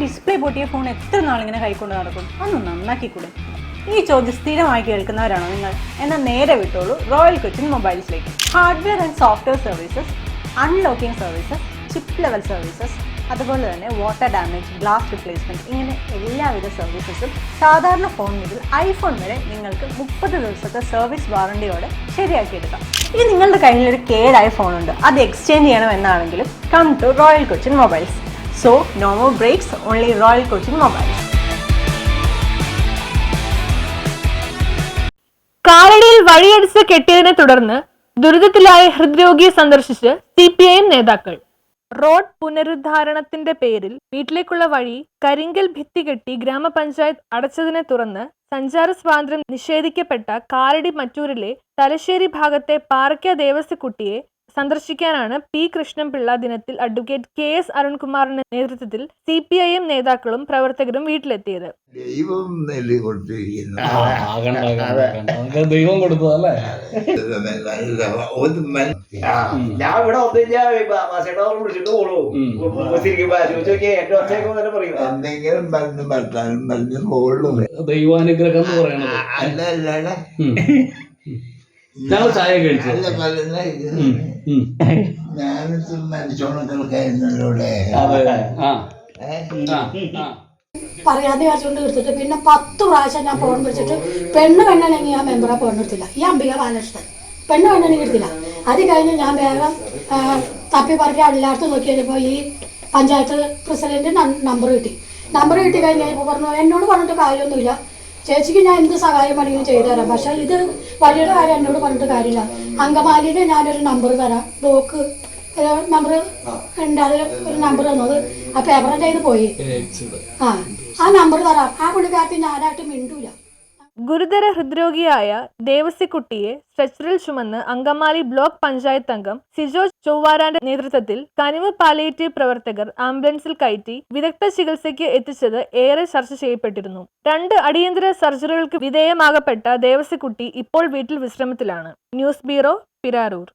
Display പൊട്ടിയ phone എത്ര നാളിങ്ങനെ കൈക്കൊണ്ട് നടക്കും? ഒന്ന് നന്നാക്കിക്കൂടെ? ഈ ചോദ്യം സ്ഥിരമായി കേൾക്കുന്നവരാണോ നിങ്ങൾ? എന്നാൽ നേരെ വിട്ടോളൂ റോയൽ കൊച്ചിൻ മൊബൈൽസിലേക്ക്. Hardware and software services, unlocking services, chip level services, അതുപോലെ തന്നെ വാട്ടർ ഡാമേജ്, ഗ്ലാസ് റിപ്ലേസ്മെൻറ്റ്, ഇങ്ങനെ എല്ലാവിധ സർവീസസും സാധാരണ ഫോൺ മുതൽ ഐഫോൺ വരെ നിങ്ങൾക്ക് 30 ദിവസത്തെ സർവീസ് വാറണ്ടിയോടെ ശരിയാക്കിയെടുക്കാം. ഇനി നിങ്ങളുടെ കയ്യിലൊരു കേടായ ഫോണുണ്ട്, അത് എക്സ്ചേഞ്ച് ചെയ്യണമെന്നാണെങ്കിലും come to royal Cochin mobiles. So no more breaks, only royal Cochin mobiles. കാലടിയിൽ വഴിയടിച്ച് കെട്ടിയതിനെ തുടർന്ന് ദുരിതത്തിലായ ഹൃദ്രോഗിയെ സന്ദർശിച്ച് CPIM നേതാക്കൾ. റോഡ് പുനരുദ്ധാരണത്തിന്റെ പേരിൽ വീട്ടിലേക്കുള്ള വഴി കരിങ്കൽ ഭിത്തി കെട്ടി ഗ്രാമപഞ്ചായത്ത് അടച്ചതിനെ തുടർന്ന് സഞ്ചാര സ്വാതന്ത്ര്യം നിഷേധിക്കപ്പെട്ട കാലടി മറ്റൂരിലെ തലശ്ശേരി ഭാഗത്തെ പാറയ്ക്ക ദേവസ്യക്കുട്ടിയെ സന്ദർശിക്കാനാണ് P. കൃഷ്ണൻപിള്ള ദിനത്തിൽ അഡ്വക്കേറ്റ് KS അരുൺകുമാറിന്റെ നേതൃത്വത്തിൽ CPIM നേതാക്കളും പ്രവർത്തകരും വീട്ടിലെത്തിയത്. ദൈവം കൊടുത്തിരിക്കുന്നു. ദൈവം കൊടുത്തതല്ലേ? ഞാൻ ഇവിടെ വിളിച്ചിട്ട് പോളൂ എന്തെങ്കിലും പറഞ്ഞു ഭർത്താനും പറഞ്ഞു പോളൂ. ദൈവാനുഗ്രഹം എന്ന് പറയണത്. അല്ല ഞങ്ങൾ ചായ കഴിച്ചു. ഞാനിത് മനുഷ്യണക്കൾക്കായിരുന്നല്ലോടെ. പറയാതെ വിചാരിച്ചുകൊണ്ട് എടുത്തിട്ട് പിന്നെ 10 പ്രാവശ്യം ഞാൻ ഫോൺ വിളിച്ചിട്ട് പെണ്ണ് പെണ്ണണെങ്കിൽ ഞാൻ മെമ്പറെ ഫോൺ എടുത്തില്ല. ഈ അംബിക ബാലകൃഷ്ണൻ പെണ്ണ് പെണ്ണെങ്കിൽ എടുത്തില്ല. അത് കഴിഞ്ഞ് ഞാൻ വേഗം തപ്പി പറഞ്ഞ് എല്ലായിടത്തും നോക്കി കഴിഞ്ഞപ്പോൾ ഈ പഞ്ചായത്ത് പ്രസിഡന്റ് നമ്പർ കിട്ടി കഴിഞ്ഞപ്പോൾ പറഞ്ഞു എന്നോട് പറഞ്ഞിട്ട് കാര്യമൊന്നുമില്ല, ചേച്ചിക്ക് ഞാൻ എന്ത് സഹായം വേണമെങ്കിലും ചെയ്തു തരാം, പക്ഷെ ഇത് വലിയൊരു കാര്യം എന്നോട് പറഞ്ഞിട്ട് കാര്യമില്ല. അങ്കമാലിയിൽ ഞാനൊരു നമ്പർ തരാം, ബ്ലോക്ക് നമ്പർ ഉണ്ട്, അതിൽ ഒരു നമ്പർ തന്നത് ആ പേപ്പറിൻ്റെ കയ്യിൽ പോയി. ആ നമ്പർ തരാം. ആ പുള്ളിക്കാരത്തി ഞാനായിട്ട് മിണ്ടൂല. ഗുരുതര ഹൃദ്രോഗിയായ ദേവസ്യക്കുട്ടിയെ സ്ട്രെച്ചറിൽ ചുമന്ന് അങ്കമാലി ബ്ലോക്ക് പഞ്ചായത്ത് അംഗം സിജോ ചൊവ്വാരാന്റെ നേതൃത്വത്തിൽ കനിവ് പാലിയേറ്റീവ് പ്രവർത്തകർ ആംബുലൻസിൽ കയറ്റി വിദഗ്ധ ചികിത്സയ്ക്ക് എത്തിച്ചത് ഏറെ ചർച്ച ചെയ്യപ്പെട്ടിരുന്നു. 2 അടിയന്തര സർജറികൾക്ക് വിധേയമാകപ്പെട്ട ദേവസ്യക്കുട്ടി ഇപ്പോൾ വീട്ടിൽ വിശ്രമത്തിലാണ്. News bureau, Pirarur.